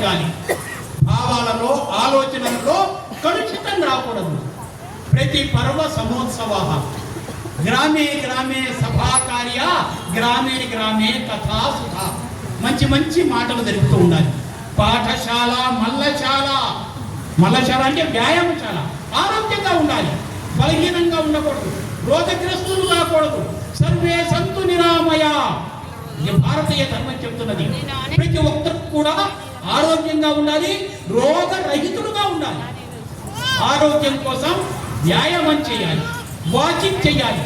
జరగాలి. భావాలలో ఆలోచనలలో కలుషితం రాకూడదు. ప్రతి పర్వ సమోత్సవ గ్రామే గ్రామే సభాకార్య గ్రామే గ్రామే కథా సుధ. మంచి మంచి మాటలు జరుపుతూ ఉండాలి. పాఠశాల మల్లశాల అంటే వ్యాయామశాల. ఆరోగ్యంగా ఉండాలి, బలహీనంగా ఉండకూడదు, రోగగ్రస్తులు కాకూడదు. సర్వే సంతు నిరామయ. ఇది భారతీయ ధర్మం చెబుతున్నది. ప్రతి ఒక్కరు కూడా ఆరోగ్యంగా ఉండాలి, రోగరహితులుగా ఉండాలి. ఆరోగ్యం కోసం వ్యాయామం చేయాలి, వాకింగ్ చేయాలి,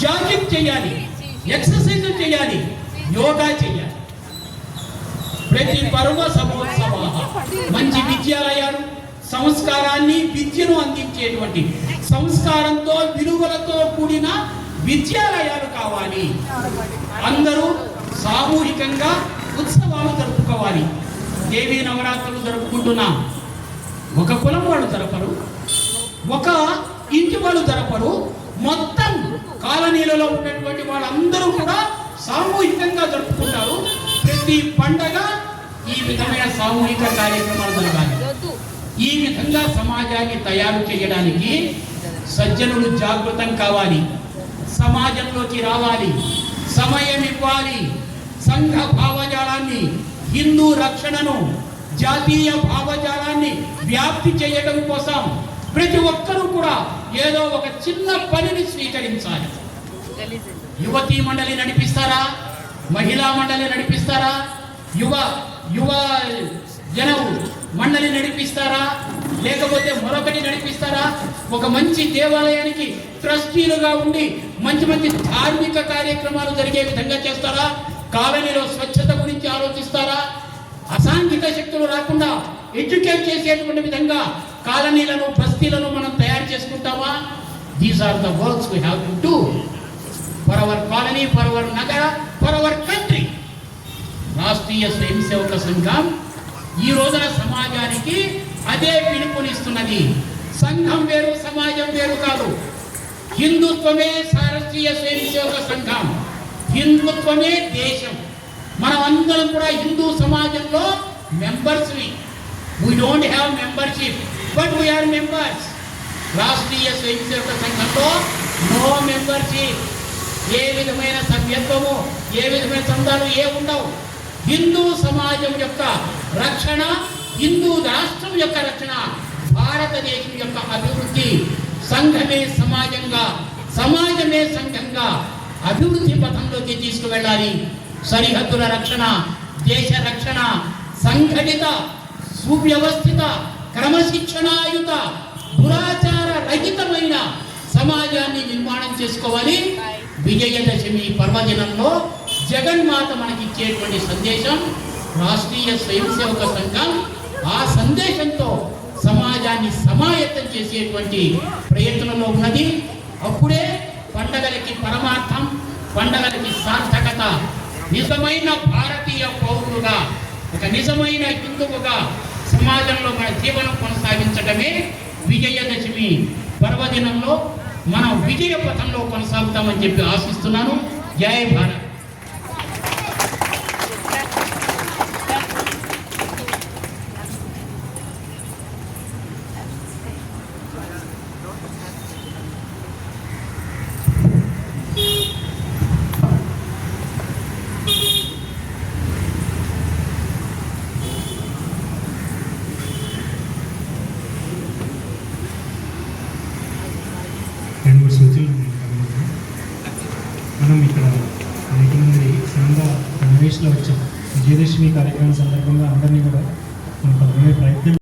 జాగింగ్ చేయాలి, ఎక్సర్సైజ్ చేయాలి, యోగా చేయాలి. ప్రతి పర్వ సమోత్సవ మంచి విద్యాలయాలు సంస్కారాన్ని విద్యను అందించేటువంటి సంస్కారంతో విలువలతో కూడిన విద్యాలయాలు కావాలి. అందరూ సామూహికంగా ఉత్సవాలు జరుపుకోవాలి. దేవీ నవరాత్రులు జరుపుకుంటున్నాం. ఒక కులం వాళ్ళు జరపరు, ఒక ఇంటి వాళ్ళు జరపరు, మొత్తం కాలనీలలో ఉన్నటువంటి వాళ్ళందరూ కూడా సామూహికంగా జరుపుకుంటారు. ప్రతి పండగ ఈ విధమైన సామూహిక కార్యక్రమాలు జరగాలి. ఈ విధంగా సమాజాన్ని తయారు చేయడానికి సజ్జనులు జాగృతం కావాలి, సమాజంలోకి రావాలి, సమయం ఇవ్వాలి. సంఘ భావజాలాన్ని, హిందూ రక్షణను, జాతీయ భావజాలాన్ని వ్యాప్తి చేయడం కోసం ప్రతి ఒక్కరూ కూడా ఏదో ఒక చిన్న పనిని స్వీకరించాలి. యువతీ మండలి నడిపిస్తారా, మహిళా మండలి నడిపిస్తారా, యువ జనవు మండలి నడిపిస్తారా, లేకపోతే మరొకటి నడిపిస్తారా? ఒక మంచి దేవాలయానికి ట్రస్టీలుగా ఉండి మంచి మంచి ధార్మిక కార్యక్రమాలు జరిగే విధంగా చేస్తారా? కాలనీలో స్వచ్ఛత గురించి ఆలోచిస్తారా? అసాంఘిక శక్తులు రాకుండా ఎడ్యుకేట్ చేసేటువంటి విధంగా కాలనీలను, బస్తీలను మనం తయారు చేసుకుంటామా? These are the works we have to do for our colony, for our నగర, for our country. Rashtriya Swayamsevak సంఘం ఈ రోజున సమాజానికి అదే పిలుపునిస్తున్నది. సంఘం వేరు, సమాజం వేరు కాదు. హిందుత్వమే రాష్ట్రీయ స్వయం సేవక సంఘం, హిందుత్వమే దేశం. మనం అందరం కూడా హిందూ సమాజంలో members. We don't have membership, but we are members. Rashtriya స్వయం సేవక సంఘంలో నో మెంబర్షిప్. ఏ విధమైన సభ్యత్వము, ఏ విధమైన సంఘాలు ఉండవు. హిందూ సమాజం యొక్క రక్షణ, హిందూ రాష్ట్రం యొక్క రక్షణ, భారతదేశం యొక్క అభివృద్ధి. సంఘమే సమాజంగా, సమాజమే సంఘంగా అభివృద్ధి పథంలోకి తీసుకువెళ్ళాలి. సరిహద్దుల రక్షణ, దేశ రక్షణ, సంఘటిత, సువ్యవస్థిత, క్రమశిక్షణాయుత, దురాచార రహితమైన సమాజాన్ని నిర్మాణం చేసుకోవాలి. విజయదశమి పర్వదినంలో జగన్మాత మనకి ఇచ్చేటువంటి సందేశం రాష్ట్రీయ స్వయం సేవక సంఘం ఆ సందేశంతో సమాజాన్ని సమాయత్తం చేసేటువంటి ప్రయత్నంలో ఉన్నది. అప్పుడే పండగలకి పరమార్థం, పండగలకి సార్థకత. నిజమైన భారతీయ పౌరులుగా, ఒక నిజమైన హిందువుగా సమాజంలో మన జీవనం కొనసాగించడమే విజయదశమి పర్వదినంలో మనం విజయ పథంలో కొనసాగుతామని చెప్పి ఆశిస్తున్నాను. జై భారత్. మనం ఇక్కడ అనేక మంది సంఘ సమావేశంలో వచ్చాం. విజయదశమి కార్యక్రమం సందర్భంగా అందరినీ కూడా మనం ప్రయత్నం